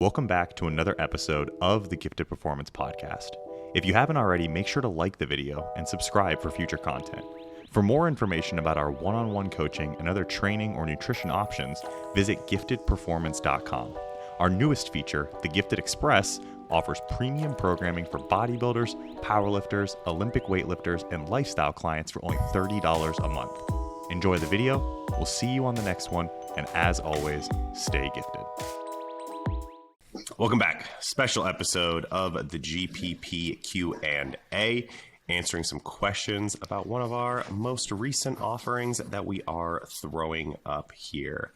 Welcome back to another episode of the Gifted Performance Podcast. If you haven't already, make sure to like the video and subscribe for future content. For more information about our one-on-one coaching and other training or nutrition options, visit giftedperformance.com. Our newest feature, the Gifted Express, offers premium programming for bodybuilders, powerlifters, Olympic weightlifters, and lifestyle clients for only $30 a month. Enjoy the video, we'll see you on the next one, and as always, stay gifted. Welcome back. Special episode of the GPP Q&A, answering some questions about one of our most recent offerings that we are throwing up here.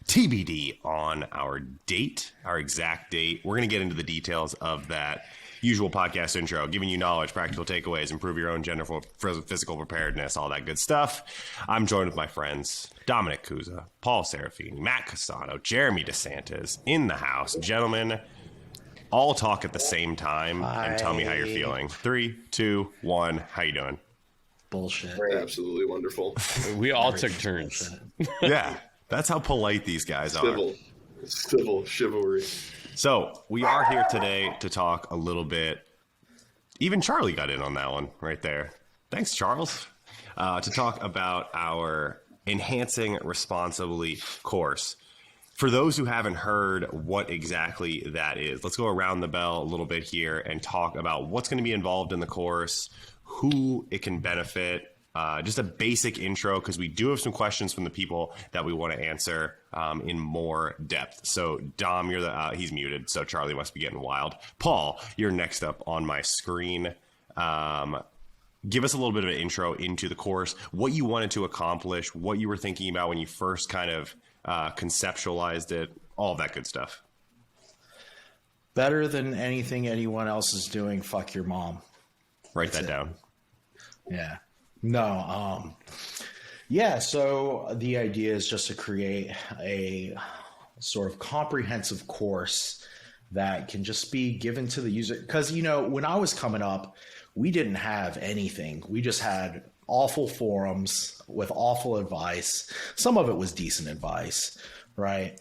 TBD on our date, our exact date. We're going to get into the details of that usual podcast intro, giving you knowledge, practical takeaways, improve your own general physical preparedness, all that good stuff. I'm joined with my friends, Dominic Cusa, Paul Serafini, Matt Cassano, Jeremy DeSantis in the house. Gentlemen, all talk at the same time and tell me how you're feeling. 3, 2, 1. How you doing? Bullshit. Absolutely wonderful. We all took turns. Yeah, that's how polite these guys are. Civil chivalry. So we are here today to talk a little bit. Even Charlie got in on that one right there. Thanks, Charles. To talk about our Enhancing Responsibly course. For those who haven't heard what exactly that is, let's go around the bell a little bit here and talk about what's going to be involved in the course, who it can benefit, just a basic intro, because we do have some questions from the people that we want to answer in more depth. So Dom, you're the he's muted, so Charlie must be getting wild. Paul, you're next up on my screen. Give us a little bit of an intro into the course, what you wanted to accomplish, what you were thinking about when you first kind of conceptualized it, all of that good stuff. Better than anything anyone else is doing, fuck your mom. Write that down. Yeah. No. Yeah. So the idea is just to create a sort of comprehensive course that can just be given to the user. Because, you know, when I was coming up, we didn't have anything. We just had awful forums with awful advice. Some of it was decent advice, right?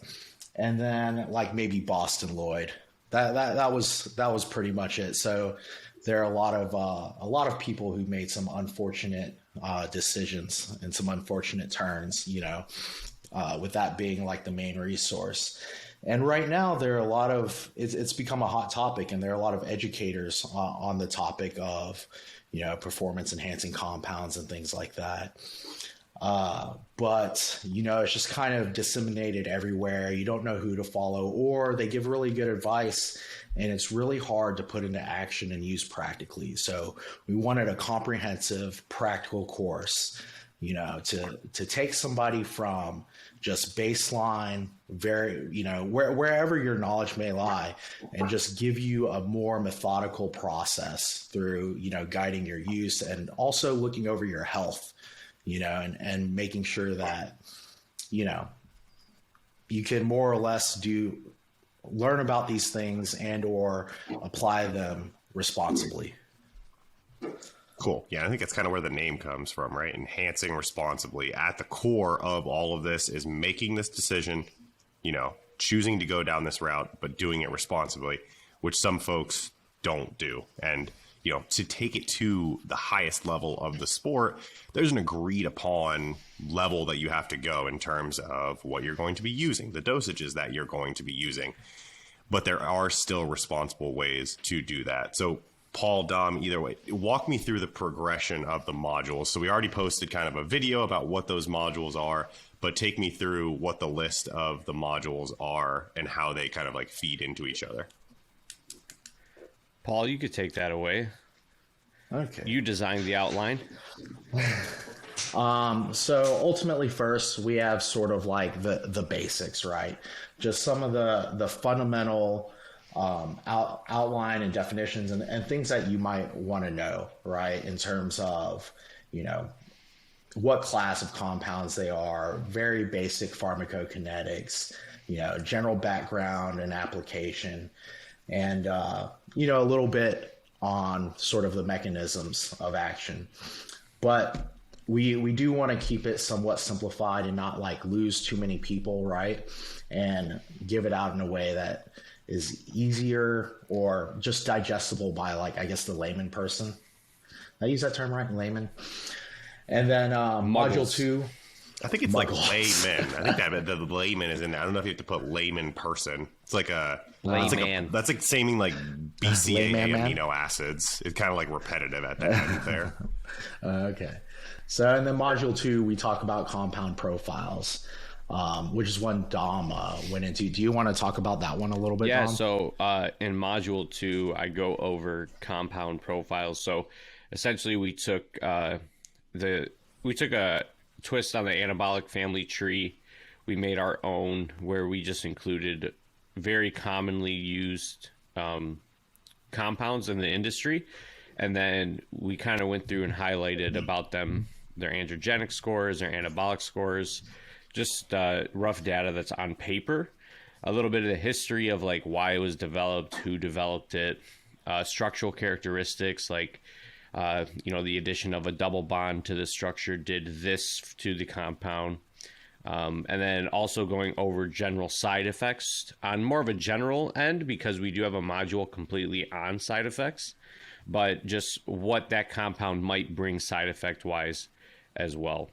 And then like maybe Boston Lloyd. That was pretty much it. So there are a lot of people who made some unfortunate decisions and some unfortunate turns, you know, with that being like the main resource. And right now there are a lot of, it's become a hot topic, and there are a lot of educators on the topic of, you know, performance enhancing compounds and things like that. But, you know, it's just kind of disseminated everywhere. You don't know who to follow, or they give really good advice and it's really hard to put into action and use practically. So we wanted a comprehensive, practical course, you know, to take somebody from just baseline, very, you know, wherever your knowledge may lie, and just give you a more methodical process through, you know, guiding your use and also looking over your health, you know, and making sure that, you know, you can more or less learn about these things and or apply them responsibly. Cool. Yeah, I think that's kind of where the name comes from, right? Enhancing responsibly. At the core of all of this is making this decision, you know, choosing to go down this route, but doing it responsibly, which some folks don't do. And, you know, to take it to the highest level of the sport, there's an agreed upon level that you have to go in terms of what you're going to be using, the dosages that you're going to be using. But there are still responsible ways to do that. So Paul, Dom, either way, walk me through the progression of the modules. So we already posted kind of a video about what those modules are, but take me through what the list of the modules are and how they kind of like feed into each other. Paul, you could take that away. Okay. You designed the outline. So ultimately first we have sort of like the basics, right? Just some of the fundamental outline and definitions and things that you might want to know, right? In terms of, you know, what class of compounds they are, very basic pharmacokinetics, you know, general background and application, and, you know, a little bit on sort of the mechanisms of action. But we do want to keep it somewhat simplified and not like lose too many people, right? And give it out in a way that, is easier or just digestible by, like, I guess the layman person. Did I use that term right? Layman. And then module 2. I think it's like Muggles. layman. I think that the layman is in there. I don't know if you have to put layman person. It's like a Layman. that's like saying like BCAA Layman man? amino acids. It's kind of like repetitive at the end there. Okay. So, and then module 2, we talk about compound profiles, which is one Dom went into. Do you want to talk about that one a little bit, Yeah, Dom? so in module 2, I go over compound profiles. So essentially we took a twist on the anabolic family tree. We made our own, where we just included very commonly used compounds in the industry. And then we kind of went through and highlighted about them, their androgenic scores, their anabolic scores, just rough data that's on paper, a little bit of the history of like why it was developed, who developed it, structural characteristics like the addition of a double bond to the structure did this to the compound. And then also going over general side effects on more of a general end, because we do have a module completely on side effects, but just what that compound might bring side effect wise as well.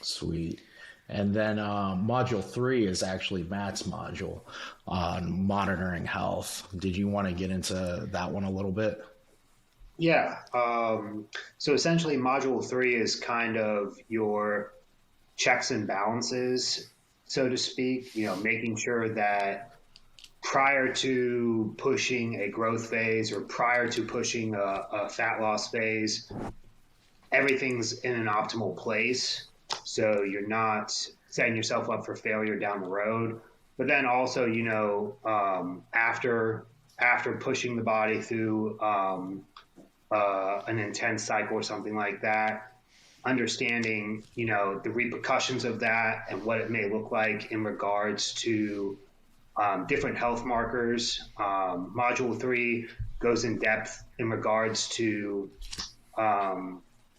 Sweet. And then module 3 is actually Matt's module on monitoring health. Did you want to get into that one a little bit? Yeah. So essentially, module 3 is kind of your checks and balances, so to speak, making sure that prior to pushing a growth phase or prior to pushing a fat loss phase, everything's in an optimal place. So you're not setting yourself up for failure down the road. But then also, after pushing the body through an intense cycle or something like that, understanding, the repercussions of that and what it may look like in regards to different health markers. Module 3 goes in depth in regards to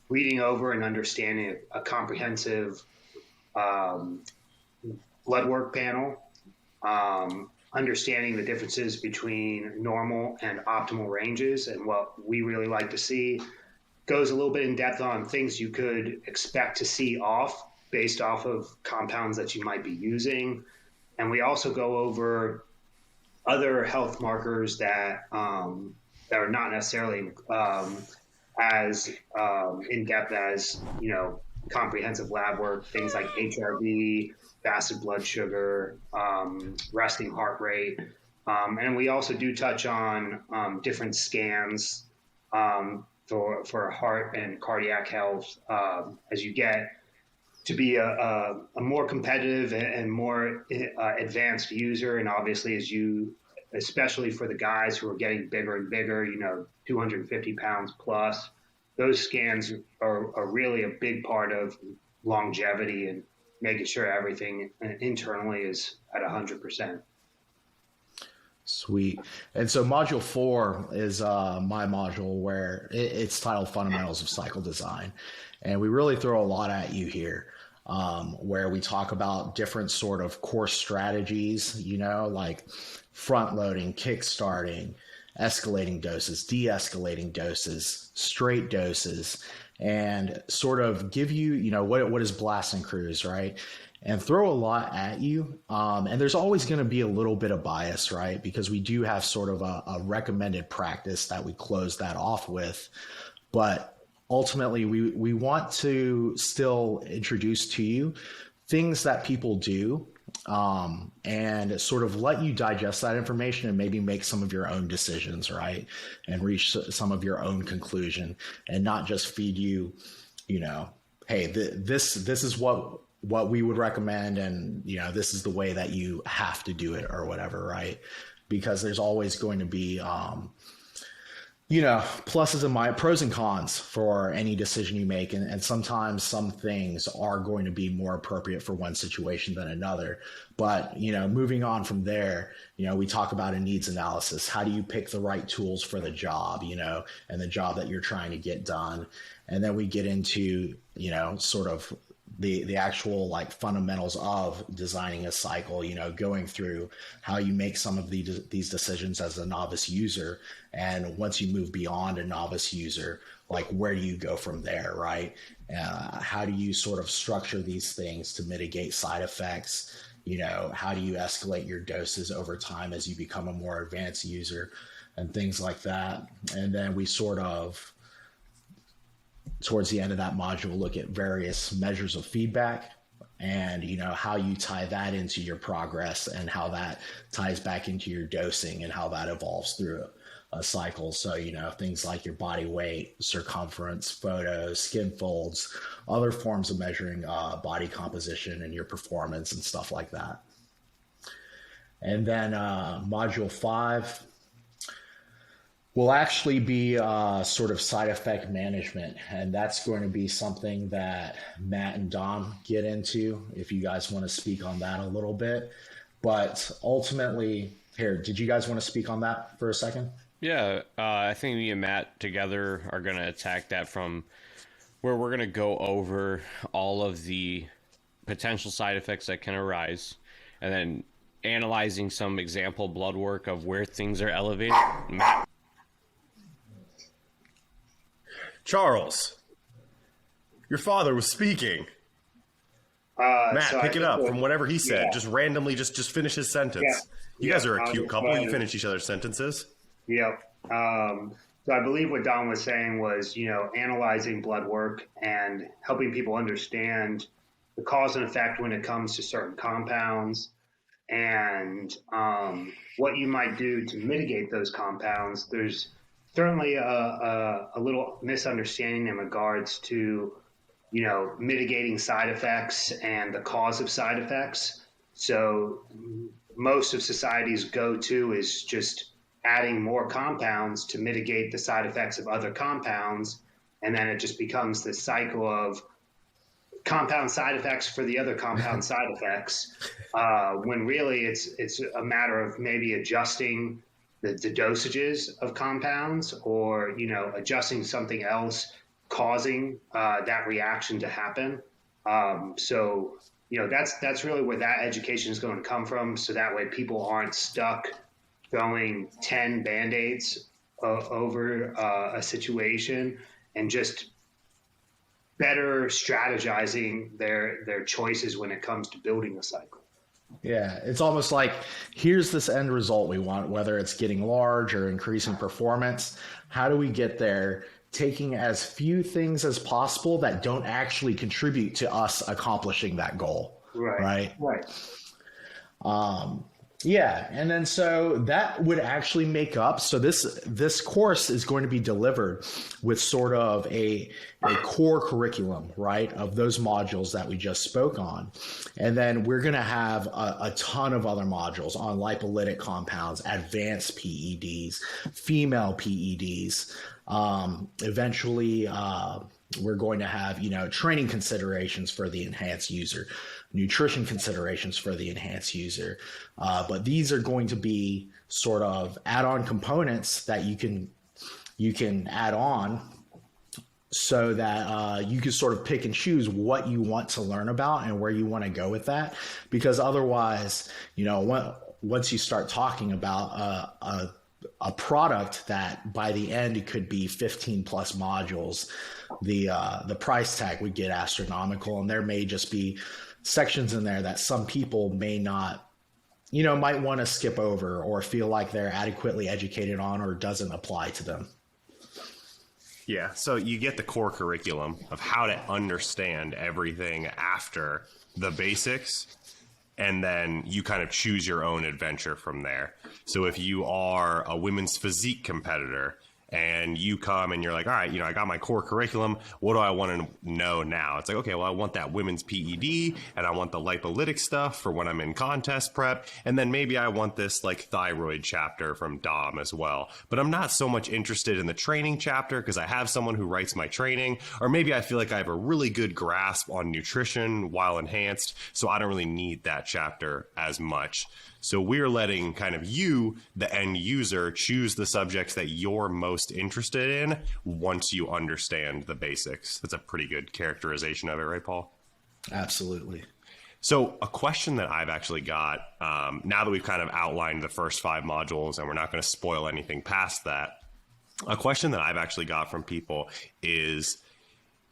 reading over and understanding a comprehensive blood work panel, understanding the differences between normal and optimal ranges. And what we really like to see goes a little bit in depth on things you could expect to see based off of compounds that you might be using. And we also go over other health markers that are not necessarily as in depth as comprehensive lab work, things like HRV, fasted blood sugar, resting heart rate, and we also do touch on different scans for heart and cardiac health as you get to be a more competitive and more advanced user. And obviously, especially for the guys who are getting bigger and bigger, 250 pounds plus, those scans are really a big part of longevity and making sure everything internally is at 100%. Sweet. And so module 4 is my module where it's titled Fundamentals of Cycle Design. And we really throw a lot at you here, where we talk about different sort of course strategies, like front loading, kick starting, escalating doses, de-escalating doses, straight doses, and sort of give you, what is blast and cruise, right? And throw a lot at you. And there's always going to be a little bit of bias, right? Because we do have sort of a recommended practice that we close that off with. But ultimately, we want to still introduce to you things that people do, and sort of let you digest that information and maybe make some of your own decisions, right? And reach some of your own conclusion, and not just feed you, hey, this is what we would recommend, and this is the way that you have to do it or whatever, right? Because there's always going to be pluses and pros and cons for any decision you make. And sometimes some things are going to be more appropriate for one situation than another. But, moving on from there, we talk about a needs analysis. How do you pick the right tools for the job, and the job that you're trying to get done? And then we get into, sort of the actual like fundamentals of designing a cycle, you know, going through how you make some of these decisions as a novice user. And once you move beyond a novice user, like where do you go from there, right? How do you sort of structure these things to mitigate side effects? You know, how do you escalate your doses over time as you become a more advanced user and things like that? And then we sort of, towards the end of that module, look at various measures of feedback and, you know, how you tie that into your progress and how that ties back into your dosing and how that evolves through a cycle. So, you know, things like your body weight, circumference, photos, skin folds, other forms of measuring body composition and your performance and stuff like that. And then module 5 will actually be sort of side effect management. And that's going to be something that Matt and Dom get into if you guys want to speak on that a little bit. But ultimately, here, did you guys want to speak on that for a second? Yeah, I think me and Matt together are going to attack that from where we're going to go over all of the potential side effects that can arise and then analyzing some example blood work of where things are elevated. Matt. Charles, your father was speaking. Matt, so pick it up from whatever he said. Yeah. Just randomly, just finish his sentence. You guys are a cute couple. You finish each other's sentences. Yep. So I believe what Don was saying was, you know, analyzing blood work and helping people understand the cause and effect when it comes to certain compounds and what you might do to mitigate those compounds. There's certainly a little misunderstanding in regards to, you know, mitigating side effects and the cause of side effects. So most of society's go-to is just adding more compounds to mitigate the side effects of other compounds. And then it just becomes this cycle of compound side effects for the other compound side effects. When really it's a matter of maybe adjusting the dosages of compounds or, you know, adjusting something else causing that reaction to happen. So, you know, that's really where that education is going to come from. So that way people aren't stuck throwing 10 Band-Aids over a situation and just better strategizing their choices when it comes to building a cycle. Yeah, it's almost like here's this end result we want, whether it's getting large or increasing performance. How do we get there? Taking as few things as possible that don't actually contribute to us accomplishing that goal. Right. Yeah, and then so that would actually make up. So this course is going to be delivered with sort of a core curriculum, right, of those modules that we just spoke on, and then we're going to have a ton of other modules on lipolytic compounds, advanced PEDs, female PEDs. Eventually, we're going to have, you know, training considerations for the enhanced user, nutrition considerations for the enhanced user. But these are going to be sort of add-on components that you can add on so that you can sort of pick and choose what you want to learn about and where you want to go with that. Because otherwise, you know, once you start talking about a product that by the end it could be 15 plus modules, the price tag would get astronomical, and there may just be sections in there that some people may not, you know, might want to skip over or feel like they're adequately educated on or doesn't apply to them. Yeah, so you get the core curriculum of how to understand everything after the basics, and then you kind of choose your own adventure from there. So if you are a women's physique competitor and you come and you're like, all right, you know, I got my core curriculum. What do I want to know now? It's like, okay, well, I want that women's PED and I want the lipolytic stuff for when I'm in contest prep. And then maybe I want this like thyroid chapter from Dom as well. But I'm not so much interested in the training chapter because I have someone who writes my training, or maybe I feel like I have a really good grasp on nutrition while enhanced, so I don't really need that chapter as much. So we're letting kind of you, the end user, choose the subjects that you're most interested in once you understand the basics. That's a pretty good characterization of it, right, Paul? Absolutely. So a question that I've actually got, now that we've kind of outlined the first 5 modules and we're not going to spoil anything past that, a question that I've actually got from people is,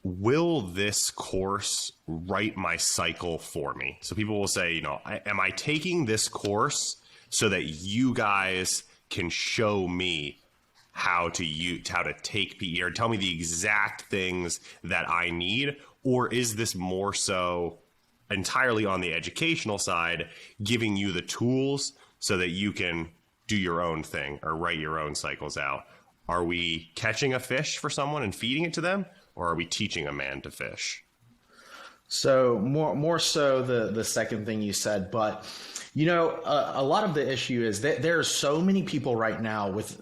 will this course write my cycle for me? So people will say, you know, am I taking this course so that you guys can show me how to take PE, or tell me the exact things that I need? Or is this more so entirely on the educational side, giving you the tools so that you can do your own thing or write your own cycles out? Are we catching a fish for someone and feeding it to them, or are we teaching a man to fish? So more so the second thing you said, but you know, a lot of the issue is that there are so many people right now with,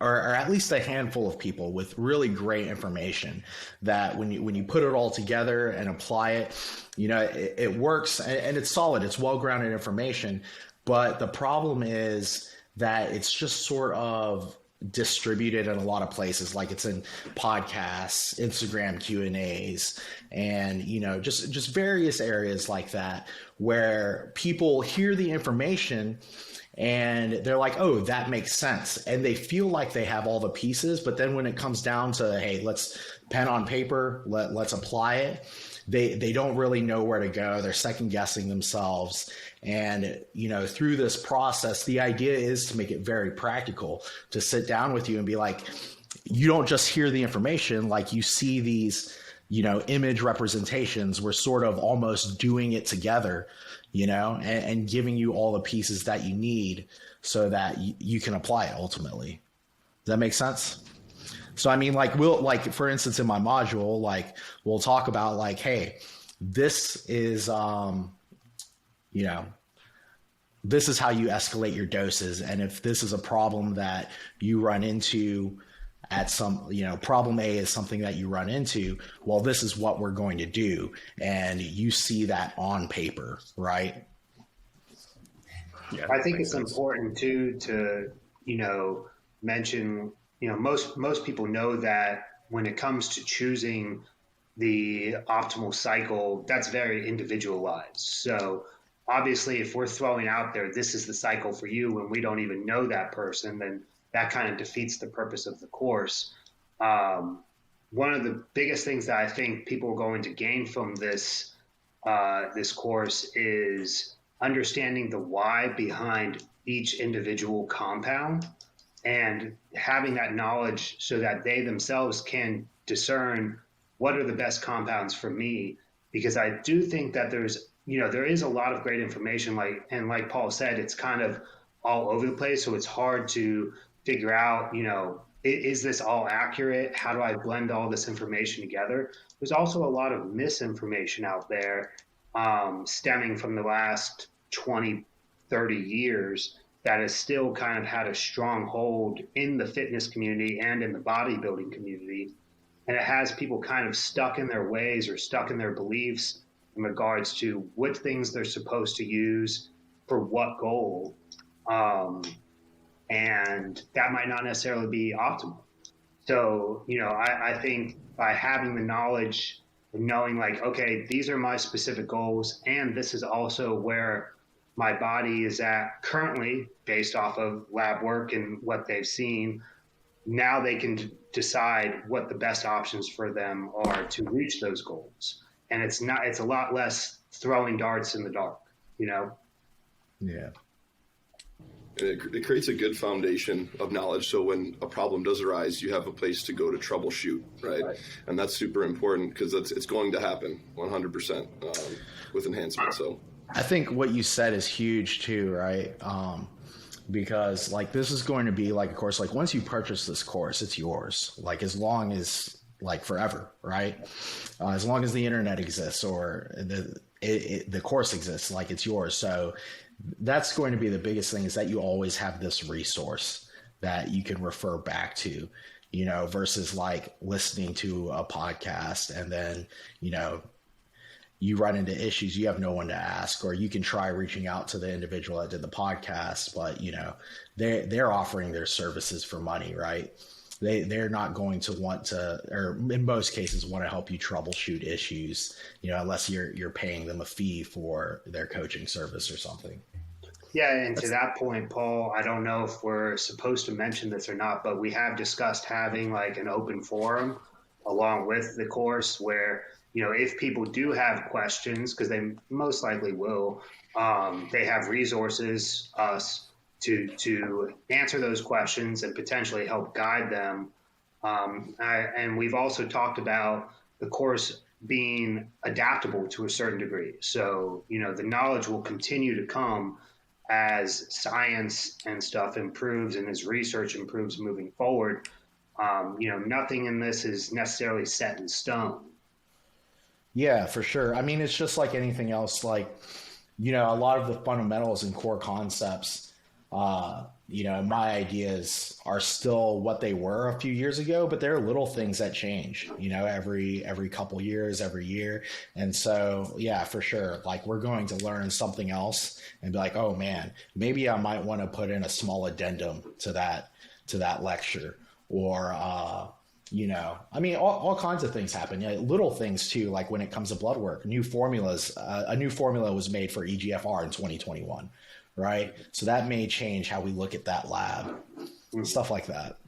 or at least a handful of people with really great information that when you put it all together and apply it, you know, it works and it's solid. It's well-grounded information. But the problem is that it's just sort of distributed in a lot of places, like it's in podcasts, Instagram Q&As, and you know, just various areas like that where people hear the information and they're like, oh, that makes sense, and they feel like they have all the pieces. But then when it comes down to, hey, let's pen on paper, let's apply it, they don't really know where to go. They're second guessing themselves. And, you know, through this process, the idea is to make it very practical, to sit down with you and be like, you don't just hear the information, like you see these, you know, image representations. We're sort of almost doing it together, you know, and giving you all the pieces that you need so that you can apply it ultimately. Does that make sense? So, I mean, like for instance, in my module, like we'll talk about like, hey, this is, you know, this is how you escalate your doses. And if this is a problem that you run into at some, you know, problem A is something that you run into, well, this is what we're going to do. And you see that on paper, right? Yeah, I think it's important too to, you know, mention, you know, most people know that when it comes to choosing the optimal cycle, that's very individualized. So obviously, if we're throwing out there, this is the cycle for you, when we don't even know that person, then that kind of defeats the purpose of the course. One of the biggest things that I think people are going to gain from this course is understanding the why behind each individual compound and having that knowledge so that they themselves can discern what are the best compounds for me. Because I do think that there is a lot of great information, like Paul said, it's kind of all over the place. So it's hard to figure out, you know, is this all accurate? How do I blend all this information together? There's also a lot of misinformation out there stemming from the last 20, 30 years that has still kind of had a strong hold in the fitness community and in the bodybuilding community. And it has people kind of stuck in their ways or stuck in their beliefs in regards to what things they're supposed to use for what goal. And that might not necessarily be optimal. So, you know, I think by having the knowledge of knowing like, okay, these are my specific goals, and this is also where my body is at currently based off of lab work and what they've seen, now they can decide what the best options for them are to reach those goals. And it's a lot less throwing darts in the dark, you know? Yeah. And it creates a good foundation of knowledge. So when a problem does arise, you have a place to go to troubleshoot, right? And that's super important because it's going to happen 100% with enhancement. So I think what you said is huge too, right? Because like this is going to be like, of course, like once you purchase this course, it's yours, like as long as like forever, right? As long as the internet exists or the course exists, like it's yours. So that's going to be the biggest thing, is that you always have this resource that you can refer back to, you know, versus like listening to a podcast and then, you know, you run into issues, you have no one to ask, or you can try reaching out to the individual that did the podcast, but you know, they're offering their services for money, right? they're not going to want to, or in most cases, want to help you troubleshoot issues, unless you're paying them a fee for their coaching service or something. Yeah, and to that point, Paul, I don't know if we're supposed to mention this or not, but we have discussed having like an open forum along with the course where, if people do have questions, because they most likely will, they have resources, us, to answer those questions and potentially help guide them. And we've also talked about the course being adaptable to a certain degree. So, the knowledge will continue to come as science and stuff improves and as research improves moving forward. Nothing in this is necessarily set in stone. Yeah, for sure. I mean, it's just like anything else. Like, a lot of the fundamentals and core concepts, my ideas are still what they were a few years ago, but there are little things that change, every couple years, every year. And so, yeah, for sure. Like, we're going to learn something else and be like, oh man, maybe I might want to put in a small addendum to that lecture, or, all kinds of things happen. Little things too, like when it comes to blood work, new formulas, a new formula was made for EGFR in 2021. Right. So that may change how we look at that lab, stuff like that.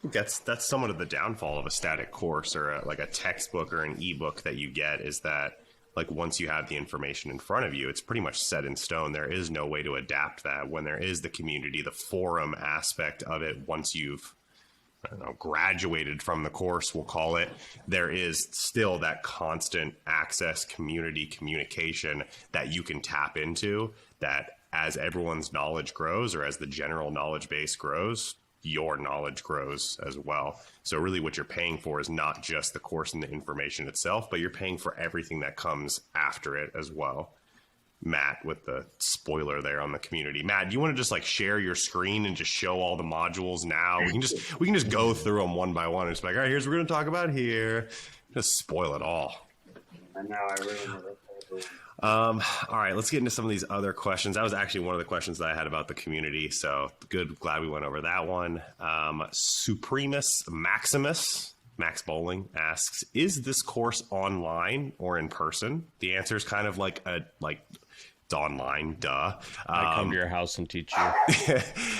That's somewhat of the downfall of a static course or like a textbook or an ebook that you get, is that like once you have the information in front of you, it's pretty much set in stone. There is no way to adapt that. When there is the community, the forum aspect of it, once you've graduated from the course, we'll call it, there is still that constant access, community communication that you can tap into, that as everyone's knowledge grows, or as the general knowledge base grows, your knowledge grows as well. So really what you're paying for is not just the course and the information itself, but you're paying for everything that comes after it as well. Matt, with the spoiler there on the community. Matt, do you want to just like share your screen and just show all the modules now? We can just go through them one by one and just be like, all right, here's what we're going to talk about here. Just spoil it all. I know, I really know that. All right, let's get into some of these other questions. That was actually one of the questions that I had about the community. So good, glad we went over that one. Supremus Maximus, Max Bowling, asks, is this course online or in person? The answer is kind of like it's online, duh. I come to your house and teach you.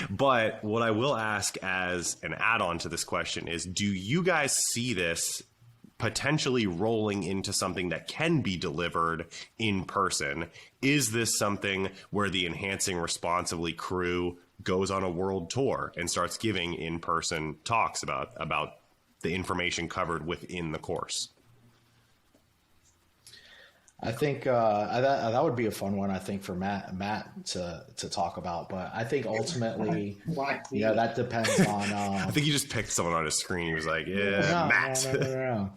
But what I will ask as an add-on to this question is, do you guys see this potentially rolling into something that can be delivered in person? Is this something where the Enhancing Responsibly crew goes on a world tour and starts giving in-person talks about the information covered within the course? I think that would be a fun one, I think, for Matt to talk about. But I think ultimately, that depends on. I think he just picked someone on his screen. He was like, "Yeah, Matt." No.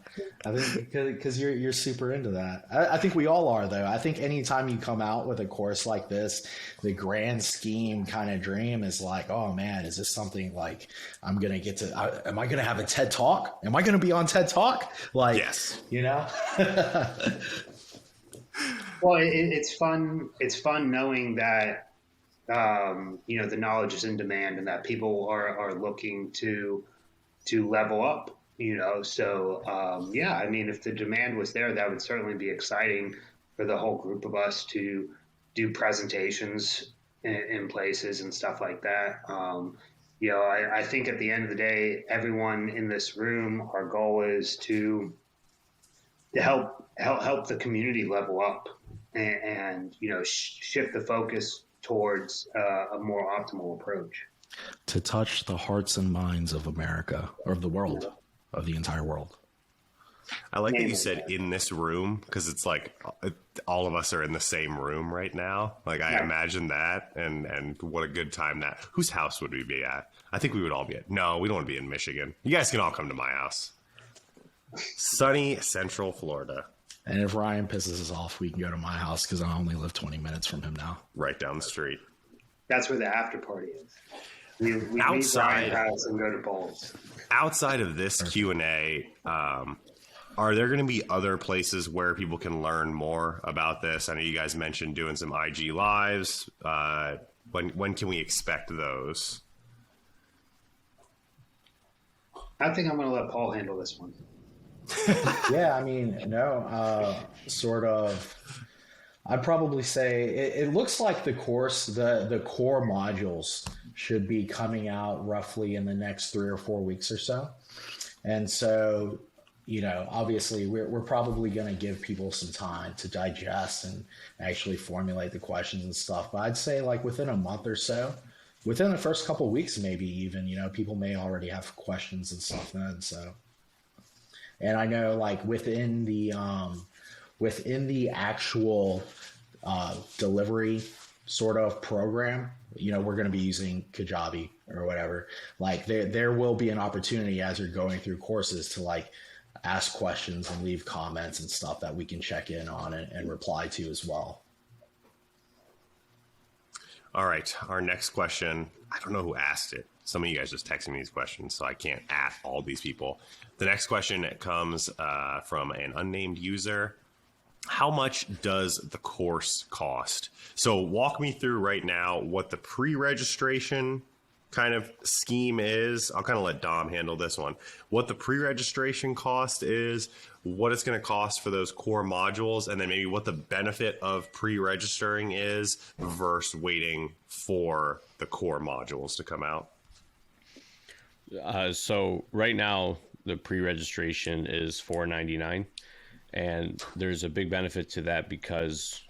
I think because you're super into that. I think we all are, though. I think anytime you come out with a course like this, the grand scheme kind of dream is like, oh man, is this something like I'm gonna get to? Am I gonna have a TED Talk? Am I gonna be on TED Talk? Like, yes, Well, it's fun. It's fun knowing that the knowledge is in demand and that people are looking to level up. So I mean, if the demand was there, that would certainly be exciting for the whole group of us to do presentations in places and stuff like that. I think at the end of the day, everyone in this room, our goal is to help the community level up and shift the focus towards a more optimal approach. To touch the hearts and minds of America, or of the world, of the entire world. I like that you said in this room, because it's like all of us are in the same room right now. Like I imagine that, and what a good time that. Whose house would we be at? I think we would all be at. No, we don't want to be in Michigan. You guys can all come to my house. Sunny Central Florida. And if Ryan pisses us off, we can go to my house because I only live 20 minutes from him now. Right down the street. That's where the after party is. We outside meet Ryan's house and go to bowls. Outside of this Q&A, are there going to be other places where people can learn more about this? I know you guys mentioned doing some IG lives. When can we expect those? I think I'm going to let Paul handle this one. Yeah, I mean, no, sort of. I'd probably say it looks like the course, the core modules should be coming out roughly in the next 3 or 4 weeks or so. And so, obviously we're probably going to give people some time to digest and actually formulate the questions and stuff. But I'd say like within a month or so, within the first couple of weeks, maybe even, people may already have questions and stuff then. So, and I know like within the actual delivery sort of program, we're going to be using Kajabi or whatever. Like there will be an opportunity as you're going through courses to like ask questions and leave comments and stuff that we can check in on and reply to as well. All right. Our next question. I don't know who asked it. Some of you guys just texting me these questions, so I can't at all these people. The next question comes from an unnamed user. How much does the course cost? So walk me through right now what the pre-registration kind of scheme is. I'll kind of let Dom handle this one. What the pre-registration cost is, what it's going to cost for those core modules, and then maybe what the benefit of pre-registering is versus waiting for the core modules to come out. So right now, the pre-registration is $4.99. And there's a big benefit to that because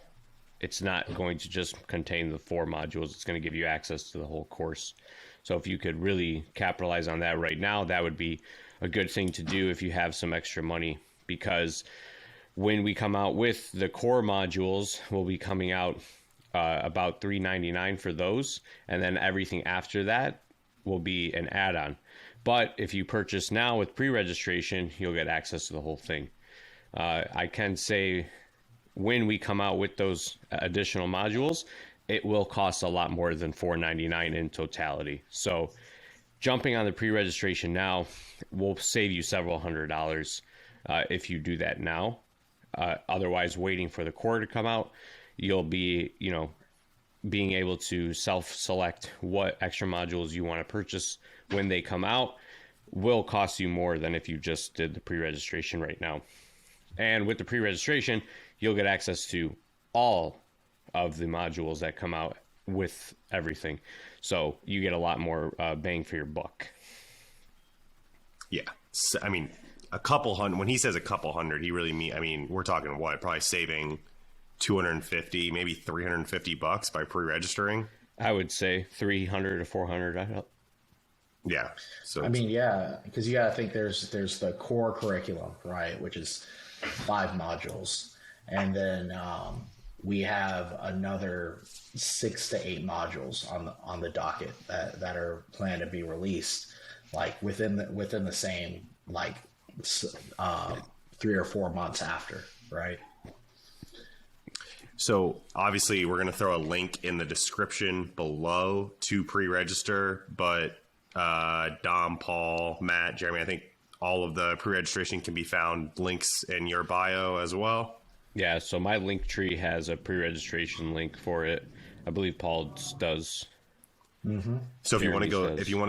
it's not going to just contain the 4 modules. It's going to give you access to the whole course. So if you could really capitalize on that right now, that would be a good thing to do if you have some extra money. Because when we come out with the core modules, we'll be coming out about $3.99 for those. And then everything after that will be an add-on. But if you purchase now with pre-registration, you'll get access to the whole thing. I can say when we come out with those additional modules, it will cost a lot more than $4.99 in totality. So jumping on the pre-registration now will save you several $100s if you do that now. Otherwise, waiting for the core to come out, you'll be, being able to self-select what extra modules you want to purchase when they come out will cost you more than if you just did the pre-registration right now. And with the pre-registration, you'll get access to all of the modules that come out with everything. So you get a lot more bang for your buck. Yeah. So, I mean, a couple hundred, when he says a couple hundred, he really we're talking what? Probably saving 250, maybe $350 by pre-registering. I would say 300 to 400. Yeah. So yeah, because you got to think there's the core curriculum, right, which is 5 modules, and then we have another 6 to 8 modules on the docket that are planned to be released, like within the same 3 or 4 months after, right? So obviously we're going to throw a link in the description below to pre-register, but Dom, Paul, Matt, Jeremy, I think all of the pre-registration can be found links in your bio as well. Yeah, so my link tree has a pre-registration link for it. I believe Paul does. Mm-hmm. So if you want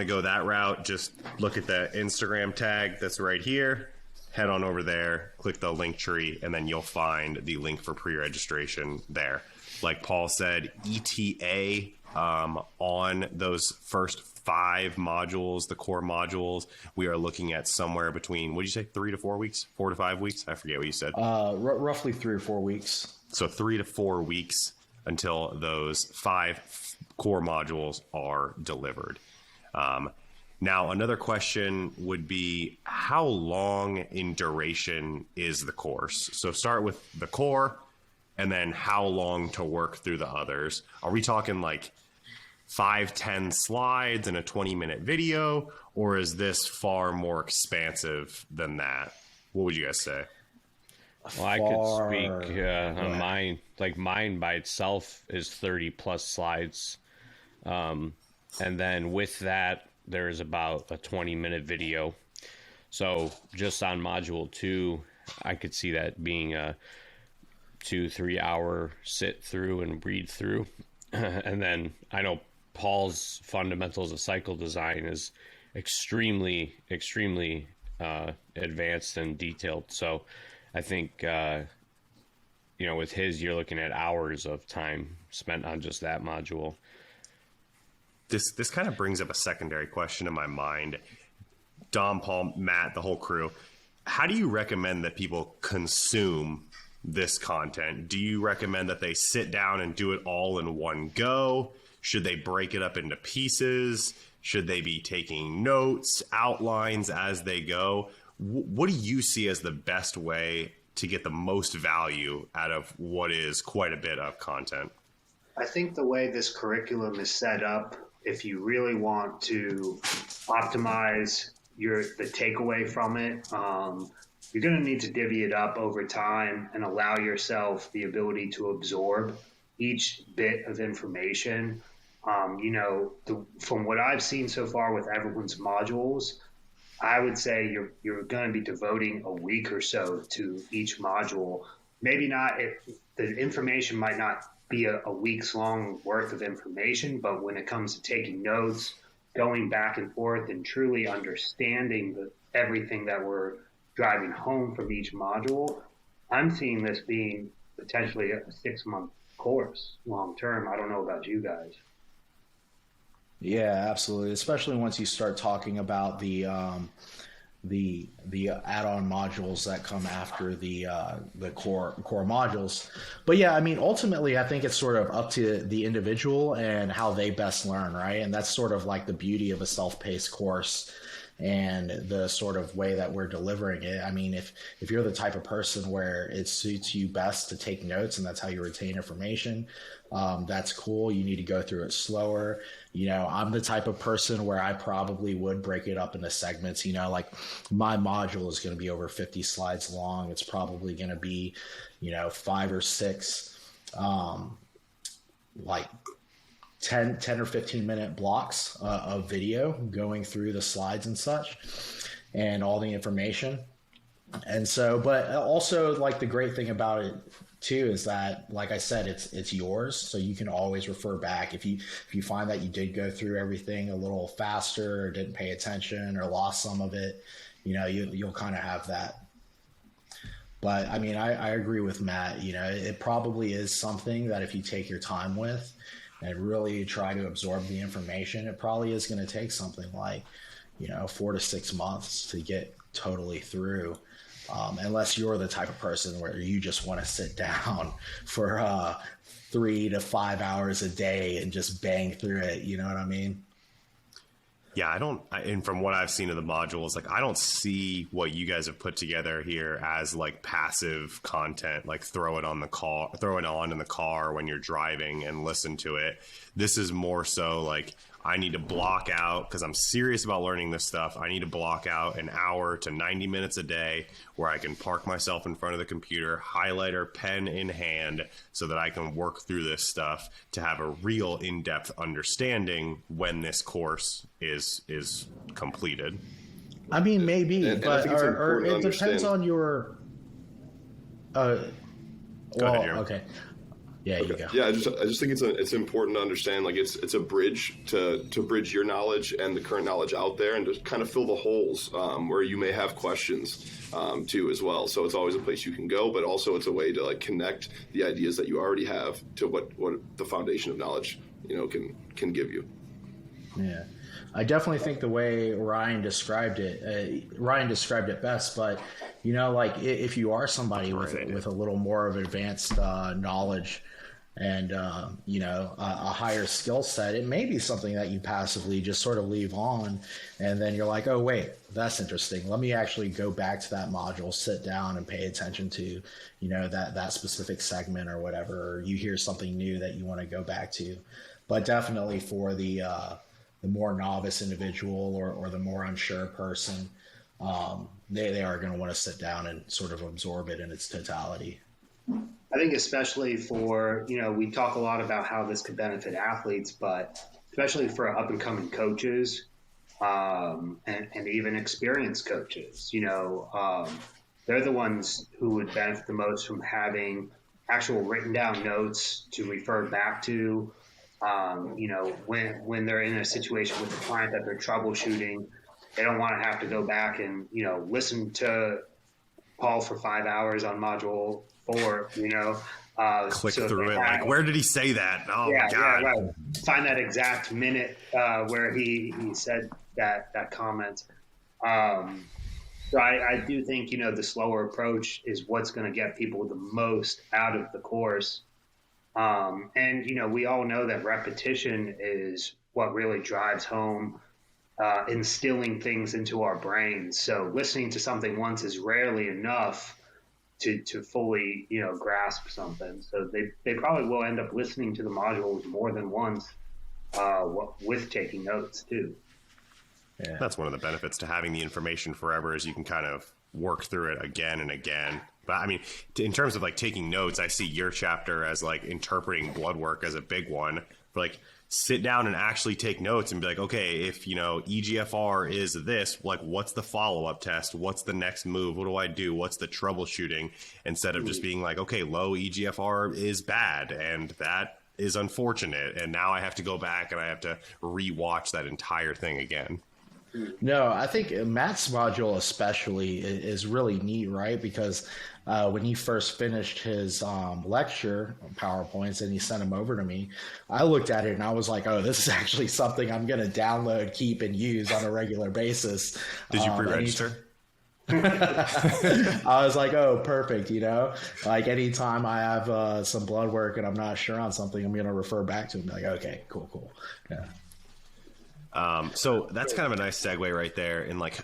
to go that route, just look at the Instagram tag that's right here. Head on over there, click the link tree, and then you'll find the link for pre-registration there. Like Paul said, ETA on those first 5 modules, the core modules, we are looking at somewhere between, what did you say, 3 to 4 weeks, 4 to 5 weeks? I forget what you said. Roughly 3 or 4 weeks. So 3 to 4 weeks until those 5 core modules are delivered. Now, another question would be, how long in duration is the course? So start with the core, and then how long to work through the others. Are we talking like 5-10 slides and a 20-minute video, or is this far more expansive than that? What would you guys say? Well, I could speak on mine. Like mine by itself is 30 plus slides. And then with that, there's about a 20-minute video. So just on module 2, I could see that being a 2-3 hour sit through and read through. And then I know Paul's fundamentals of cycle design is extremely advanced and detailed. So I think with his, you're looking at hours of time spent on just that module. This kind of brings up a secondary question in my mind. Dom, Paul, Matt, the whole crew, how do you recommend that people consume this content? Do you recommend that they sit down and do it all in one go? Should they break it up into pieces? Should they be taking notes, outlines as they go? What do you see as the best way to get the most value out of what is quite a bit of content? I think the way this curriculum is set up, if you really want to optimize the takeaway from it, you're going to need to divvy it up over time and allow yourself the ability to absorb each bit of information. From what I've seen so far with everyone's modules, I would say you're going to be devoting a week or so to each module. Maybe not, the information might not be a week's long worth of information, but when it comes to taking notes, going back and forth and truly understanding everything that we're driving home from each module, I'm seeing this being potentially a 6-month course long term. I don't know about you guys. Yeah, absolutely. Especially once you start talking about the add-on modules that come after the core modules. But yeah, I mean, ultimately, I think it's sort of up to the individual and how they best learn, right? And that's sort of like the beauty of a self-paced course and the sort of way that we're delivering it. I mean, if you're the type of person where it suits you best to take notes and that's how you retain information, that's cool. You need to go through it slower. I'm the type of person where I probably would break it up into segments. Like my module is going to be over 50 slides long. It's probably going to be, 5 or 6, like 10 or 15 minute blocks of video going through the slides and such and all the information. And so, but also like the great thing about it too is that, like I said, it's yours, so you can always refer back if you find that you did go through everything a little faster or didn't pay attention or lost some of it. You'll kind of have that. But I mean, I agree with Matt. It probably is something that if you take your time with and really try to absorb the information, it probably is going to take something like 4 to 6 months to get totally through. Unless you're the type of person where you just want to sit down for 3 to 5 hours a day and just bang through it. You know what I mean? Yeah, and from what I've seen of the modules, like I don't see what you guys have put together here as like passive content, like throw it on in the car when you're driving and listen to it. This is more so like I need to block out, because I'm serious about learning this stuff, I need to block out an hour to 90 minutes a day where I can park myself in front of the computer, highlighter, pen in hand, so that I can work through this stuff to have a real in-depth understanding when this course is completed. I mean, maybe, but it depends on your... Go ahead, Jeremy. Okay. Yeah, you go. Yeah, I just think it's important to understand, like it's a bridge to bridge your knowledge and the current knowledge out there, and to kind of fill the holes where you may have questions too as well. So it's always a place you can go, but also it's a way to like connect the ideas that you already have to what the foundation of knowledge can give you. Yeah, I definitely think the way Ryan described it best. But like if you are somebody with a little more of advanced knowledge and a higher skill set, it may be something that you passively just sort of leave on, and then you're like, oh wait, that's interesting, let me actually go back to that module, sit down and pay attention to that specific segment or whatever, or you hear something new that you want to go back to. But definitely for the more novice individual or the more unsure person, they are going to want to sit down and sort of absorb it in its totality. I think especially for, we talk a lot about how this could benefit athletes, but especially for up-and-coming coaches and even experienced coaches, they're the ones who would benefit the most from having actual written down notes to refer back to, when they're in a situation with a client that they're troubleshooting. They don't want to have to go back and, listen to Paul for 5 hours on module 4, Click so through it. Like, where did he say that? Oh my God. Yeah, right. Find that exact minute where he said that comment. So I do think, the slower approach is what's going to get people the most out of the course. And, we all know that repetition is what really drives home instilling things into our brains. So listening to something once is rarely enough to fully, grasp something. So they probably will end up listening to the modules more than once with taking notes too. Yeah. That's one of the benefits to having the information forever is you can kind of work through it again and again. But I mean, in terms of like taking notes, I see your chapter as like interpreting blood work as a big one. Like sit down and actually take notes and be like, okay, if, EGFR is this, like, what's the follow-up test? What's the next move? What do I do? What's the troubleshooting? Instead of just being like, okay, low EGFR is bad and that is unfortunate. And now I have to go back and I have to rewatch that entire thing again. No, I think Matt's module especially is really neat, right? Because when he first finished his lecture PowerPoints and he sent them over to me, I looked at it and I was like, oh, this is actually something I'm going to download, keep, and use on a regular basis. Did you pre-register? I was like, oh, perfect. Like anytime I have some blood work and I'm not sure on something, I'm going to refer back to him. Like, okay, cool. Yeah. So that's kind of a nice segue right there. And like,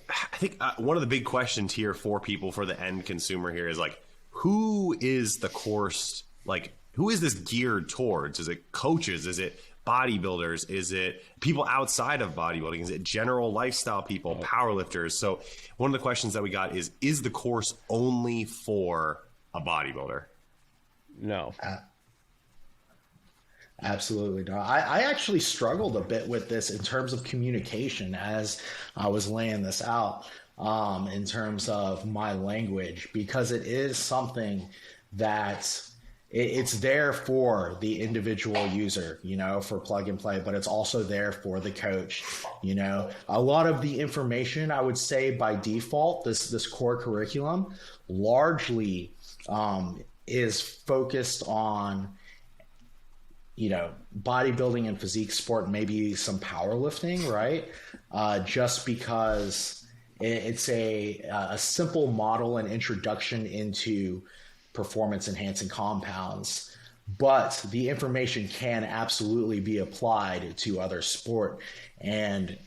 I think one of the big questions here for people, for the end consumer here is like, who is the course? Like, who is this geared towards? Is it coaches? Is it bodybuilders? Is it people outside of bodybuilding? Is it general lifestyle people, powerlifters? So one of the questions that we got is the course only for a bodybuilder? No. Absolutely not. I actually struggled a bit with this in terms of communication as I was laying this out in terms of my language, because it is something that it's there for the individual user, for plug and play, but it's also there for the coach. A lot of the information, I would say by default, this core curriculum largely is focused on bodybuilding and physique sport, maybe some powerlifting, right? Just because it's a simple model and introduction into performance enhancing compounds, but the information can absolutely be applied to other sport. And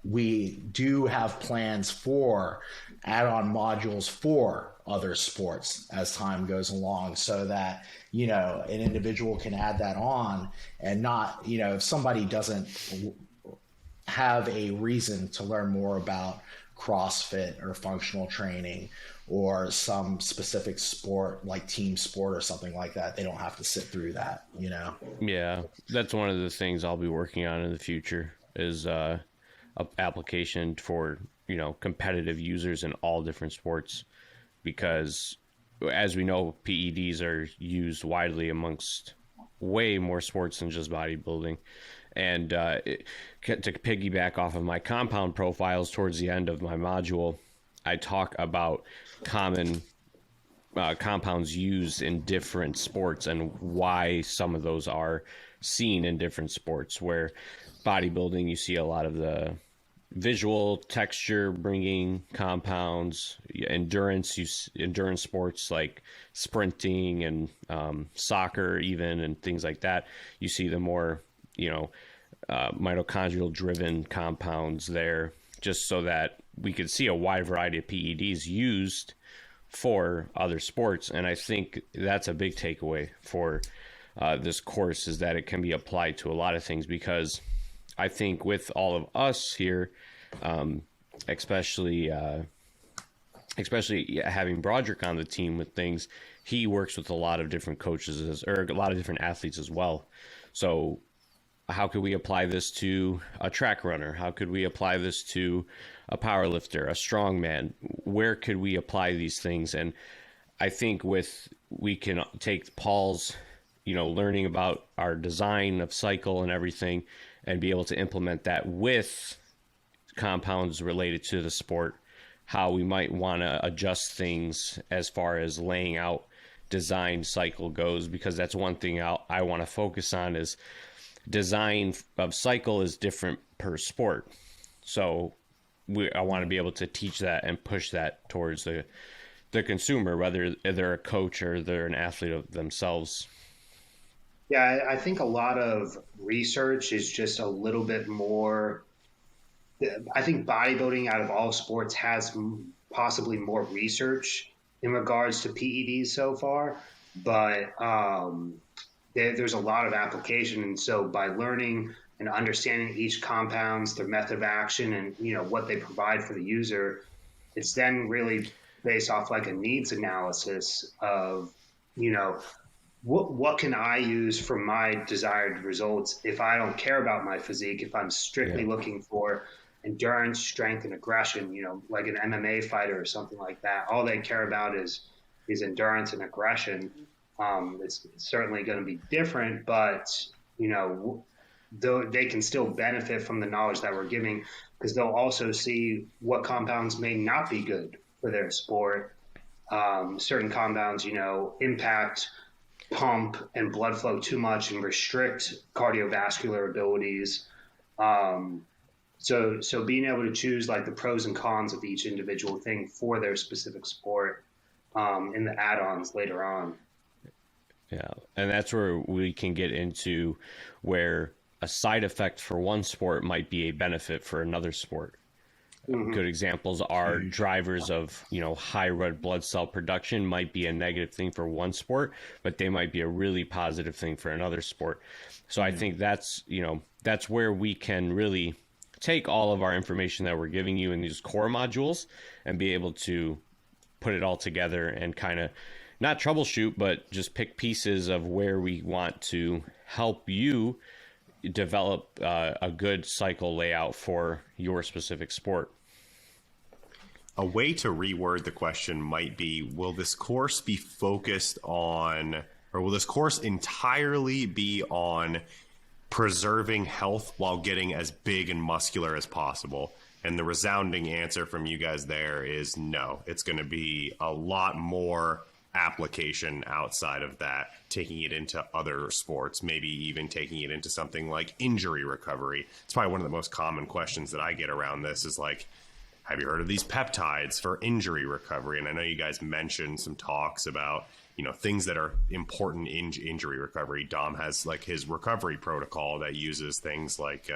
we do have plans for add-on modules for other sports as time goes along, so that an individual can add that on and not, if somebody doesn't have a reason to learn more about CrossFit or functional training or some specific sport like team sport or something like that, they don't have to sit through that, Yeah, that's one of the things I'll be working on in the future is a application for, competitive users in all different sports, because as we know, PEDs are used widely amongst way more sports than just bodybuilding. And to piggyback off of my compound profiles towards the end of my module, I talk about common compounds used in different sports and why some of those are seen in different sports. Where bodybuilding, you see a lot of the visual texture bringing compounds, endurance sports like sprinting and soccer even, and things like that, you see the more mitochondrial driven compounds there, just so that we could see a wide variety of PEDs used for other sports. And I think that's a big takeaway for this course, is that it can be applied to a lot of things, because I think with all of us here, especially having Broderick on the team with things, he works with a lot of different coaches or a lot of different athletes as well. So how could we apply this to a track runner? How could we apply this to a power lifter, a strongman? Where could we apply these things? And I think we can take Paul's, learning about our design of cycle and everything, and be able to implement that with compounds related to the sport, how we might want to adjust things as far as laying out design cycle goes, because that's one thing I want to focus on is design of cycle is different per sport. So I want to be able to teach that and push that towards the consumer, whether they're a coach or they're an athlete of themselves. Yeah, I think a lot of research is just a little bit more. I think bodybuilding out of all sports has possibly more research in regards to PEDs so far, but there's a lot of application. And so by learning and understanding each compounds, their method of action, and what they provide for the user, it's then really based off like a needs analysis of what can I use for my desired results if I don't care about my physique, if I'm strictly looking for endurance, strength, and aggression, like an MMA fighter or something like that. All they care about is endurance and aggression. It's certainly going to be different, but, though they can still benefit from the knowledge that we're giving, because they'll also see what compounds may not be good for their sport. Certain compounds, impact pump and blood flow too much and restrict cardiovascular abilities. So being able to choose like the pros and cons of each individual thing for their specific sport in the add-ons later on. Yeah, and that's where we can get into where a side effect for one sport might be a benefit for another sport. Mm-hmm. Good examples are drivers of, high red blood cell production might be a negative thing for one sport, but they might be a really positive thing for another sport. So I think that's where we can really take all of our information that we're giving you in these core modules and be able to put it all together and kind of not troubleshoot, but just pick pieces of where we want to help you develop a good cycle layout for your specific sport. A way to reword the question might be, will this course be focused on, or will this course entirely be on preserving health while getting as big and muscular as possible? And the resounding answer from you guys there is no. It's going to be a lot more application outside of that, taking it into other sports, maybe even taking it into something like injury recovery. It's probably one of the most common questions that I get around this is like, have you heard of these peptides for injury recovery? And I know you guys mentioned some talks about, things that are important in injury recovery. Dom has like his recovery protocol that uses things like,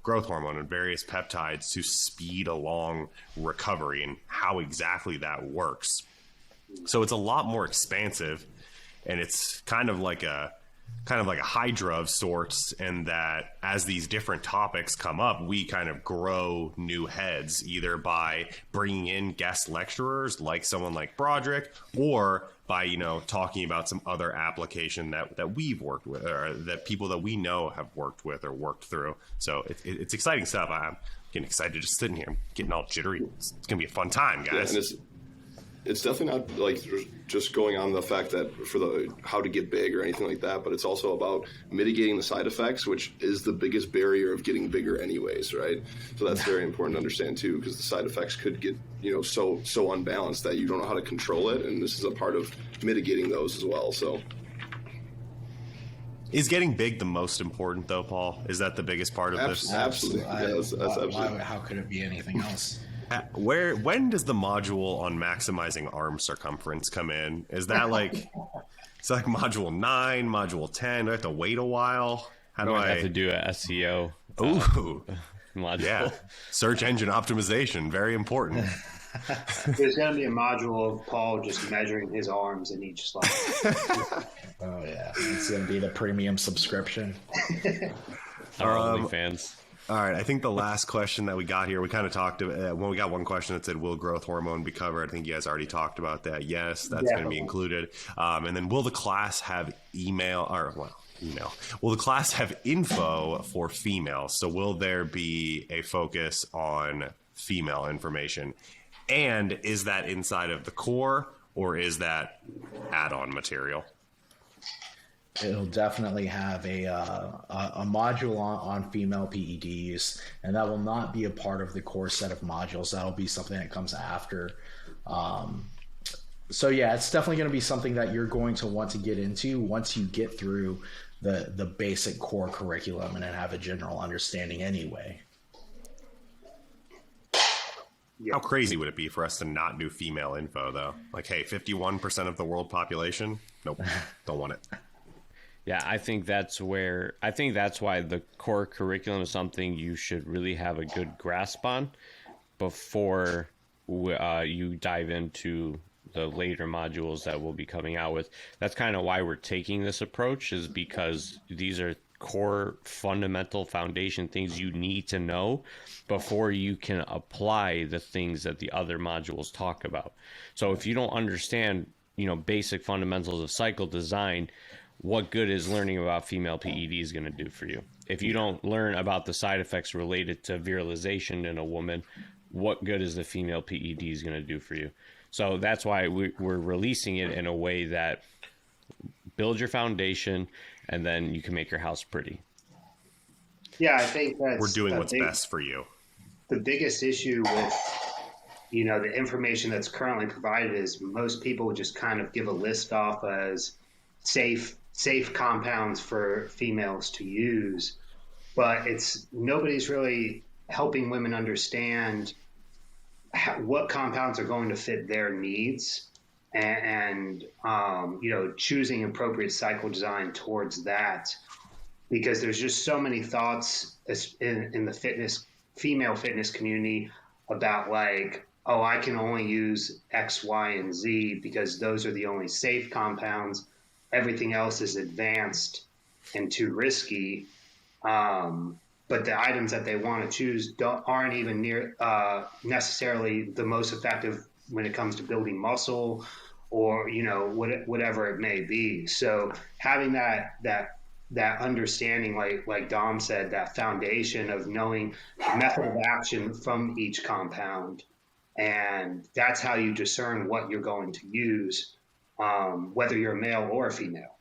growth hormone and various peptides to speed along recovery and how exactly that works. So it's a lot more expansive, and it's kind of like a hydra of sorts, and that as these different topics come up, we kind of grow new heads, either by bringing in guest lecturers like someone like Broderick, or by, talking about some other application that we've worked with, or that people that we know have worked with or worked through. So it's exciting stuff. I'm getting excited just sitting here, getting all jittery. It's going to be a fun time, guys. Yeah, it's definitely not like just going on the fact that for how to get big or anything like that, but it's also about mitigating the side effects, which is the biggest barrier of getting bigger anyways, right? So that's very important to understand too, because the side effects could get, so unbalanced that you don't know how to control it. And this is a part of mitigating those as well. So is getting big the most important though, Paul? Is that the biggest part of this? Absolutely. Yeah, that's absolutely. How could it be anything else? When does the module on maximizing arm circumference come in? Is that like, it's like module 9, module 10? Do I have to wait a while? How do I have to do a SEO module? Yeah, search engine optimization, very important. There's going to be a module of Paul just measuring his arms in each slide. Oh yeah, it's going to be the premium subscription. Our OnlyFans. All right, I think the last question that we got here, we kind of talked when we got one question that said, will growth hormone be covered? I think you guys already talked about that. Yes, that's going to be included. And then will the class have email? Will the class have info for females? So will there be a focus on female information? And is that inside of the core, or is that add-on material? It'll definitely have a module on female PEDs, and that will not be a part of the core set of modules. That'll be something that comes after. So yeah, it's definitely going to be something that you're going to want to get into once you get through the basic core curriculum and then have a general understanding anyway. How crazy would it be for us to not do female info though? Like, hey, 51% of the world population? Nope, don't want it. Yeah, I think that's why the core curriculum is something you should really have a good grasp on before you dive into the later modules that we'll be coming out with. That's kind of why we're taking this approach, is because these are core fundamental foundation things you need to know before you can apply the things that the other modules talk about. So if you don't understand, basic fundamentals of cycle design, what good is learning about female PEDs going to do for you? If you don't learn about the side effects related to virilization in a woman, what good is the female PEDs going to do for you? So that's why we're releasing it in a way that builds your foundation, and then you can make your house pretty. Yeah, I think we're doing what's best for you. The biggest issue with the information that's currently provided is most people just kind of give a list off as safe compounds for females to use, but nobody's really helping women understand what compounds are going to fit their needs, and choosing appropriate cycle design towards that, because there's just so many thoughts in the female fitness community about like, oh, I can only use X, Y, and Z because those are the only safe compounds. Everything else is advanced and too risky. But the items that they want to choose aren't even near necessarily the most effective when it comes to building muscle or, whatever it may be. So having that understanding, like Dom said, that foundation of knowing method of action from each compound, and that's how you discern what you're going to use, whether you're a male or a female.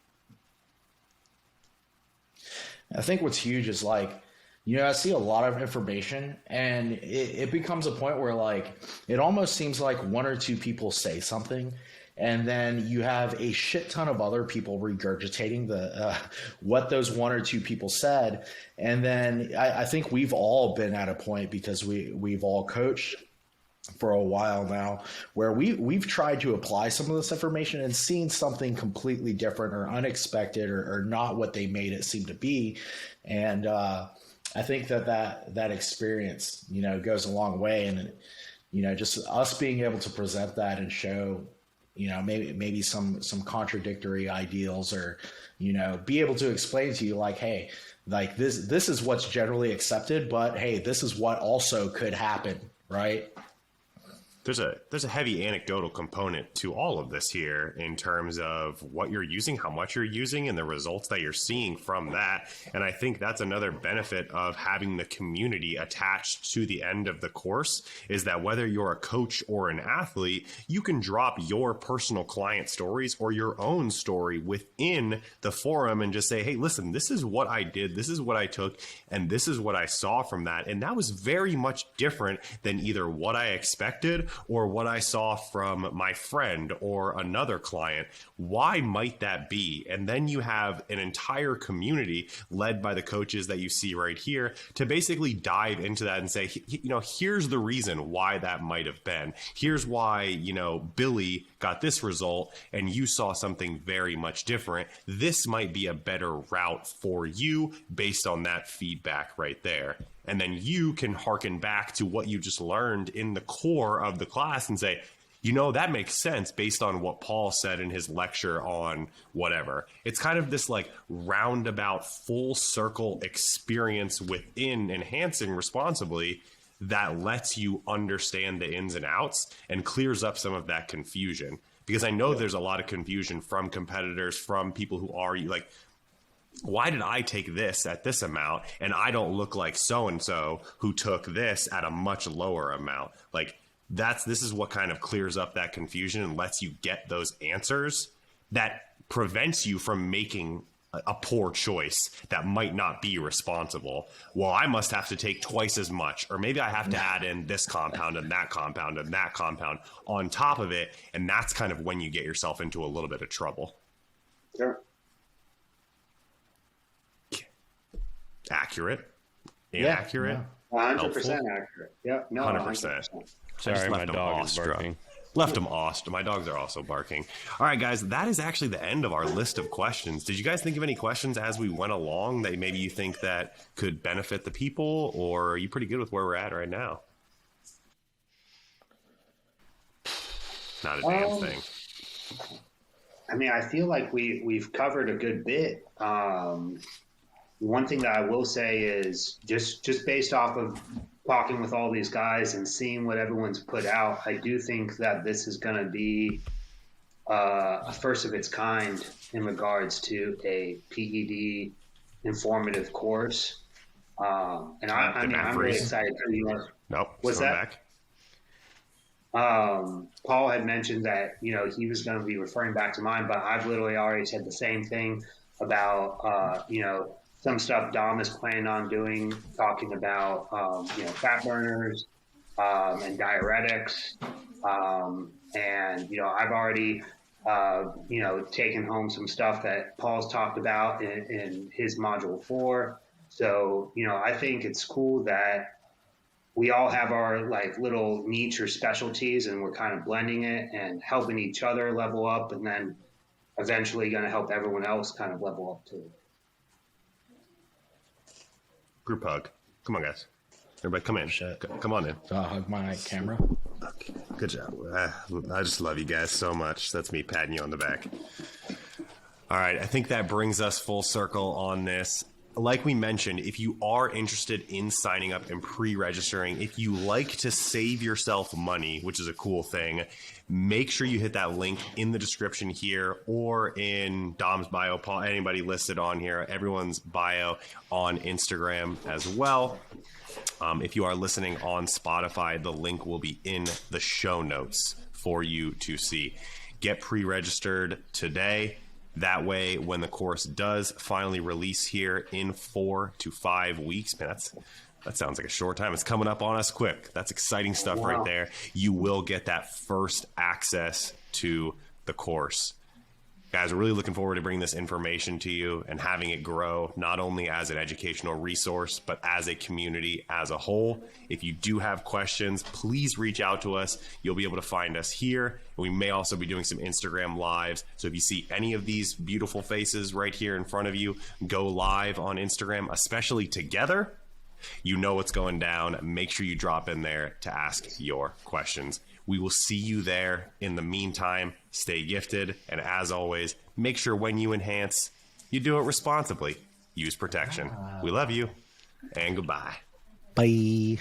I think what's huge is like, I see a lot of information, and it becomes a point where like it almost seems like one or two people say something, and then you have a shit ton of other people regurgitating what those one or two people said. And then I think we've all been at a point, because we've all coached for a while now, where we've tried to apply some of this information and seen something completely different or unexpected or not what they made it seem to be. And I think that experience, goes a long way. And, just us being able to present that and show, maybe some contradictory ideals, or, be able to explain to you like, hey, like this is what's generally accepted, but hey, this is what also could happen, right? There's a heavy anecdotal component to all of this here in terms of what you're using, how much you're using, and the results that you're seeing from that. And I think that's another benefit of having the community attached to the end of the course, is that whether you're a coach or an athlete, you can drop your personal client stories or your own story within the forum and just say, hey, listen, this is what I did, this is what I took, and this is what I saw from that. And that was very much different than either what I expected or what I saw from my friend or another client. Why might that be? And then you have an entire community led by the coaches that you see right here to basically dive into that and say, here's the reason why that might have been. Here's why, Billy got this result and you saw something very much different. This might be a better route for you based on that feedback right there. And then you can hearken back to what you just learned in the core of the class and say, that makes sense based on what Paul said in his lecture on whatever. It's kind of this like roundabout full circle experience within Enhancing Responsibly that lets you understand the ins and outs and clears up some of that confusion. Because I know there's a lot of confusion from competitors, from people who are like, why did I take this at this amount and I don't look like so-and-so who took this at a much lower amount? Like this is what kind of clears up that confusion and lets you get those answers that prevents you from making a poor choice that might not be responsible. Well, I must have to take twice as much, or maybe I have to add in this compound and that compound and that compound on top of it. And that's kind of when you get yourself into a little bit of trouble. Sure. Accurate, inaccurate, 100% accurate. Yep. No, 100%. Sorry, my dog is barking. Left them awestruck. My dogs are also barking. All right, guys, that is actually the end of our list of questions. Did you guys think of any questions as we went along that maybe you think that could benefit the people, or are you pretty good with where we're at right now? Not a damn thing. I mean, I feel like we've covered a good bit. One thing that I will say is just based off of talking with all these guys and seeing what everyone's put out, I do think that this is going to be a first of its kind in regards to a PED informative course. And I'm really excited for you. Nope. What's that? Back. Paul had mentioned that, he was going to be referring back to mine, but I've literally already said the same thing about, some stuff Dom is planning on doing, talking about, fat burners and diuretics. And, I've already, taken home some stuff that Paul's talked about in his module 4. So, I think it's cool that we all have our like little niche or specialties, and we're kind of blending it and helping each other level up, and then eventually going to help everyone else kind of level up too. Group hug. Come on, guys. Everybody come in. Come on in. So I'll hug my camera. Okay. Good job. I just love you guys so much. That's me patting you on the back. All right. I think that brings us full circle on this. Like we mentioned, if you are interested in signing up and pre-registering, if you like to save yourself money, which is a cool thing, make sure you hit that link in the description here or in Dom's bio, Paul, anybody listed on here, everyone's bio on Instagram as well. If you are listening on Spotify, the link will be in the show notes for you to see. Get pre-registered today. That way, when the course does finally release here in 4 to 5 weeks, man, that sounds like a short time. It's coming up on us quick. That's exciting stuff right there. You will get that first access to the course. Guys, we're really looking forward to bringing this information to you and having it grow, not only as an educational resource, but as a community as a whole. If you do have questions, please reach out to us. You'll be able to find us here. We may also be doing some Instagram lives. So if you see any of these beautiful faces right here in front of you, go live on Instagram, especially together. You know what's going down. Make sure you drop in there to ask your questions. We will see you there. In the meantime, stay gifted. And as always, make sure when you enhance, you do it responsibly. Use protection. We love you, and goodbye. Bye.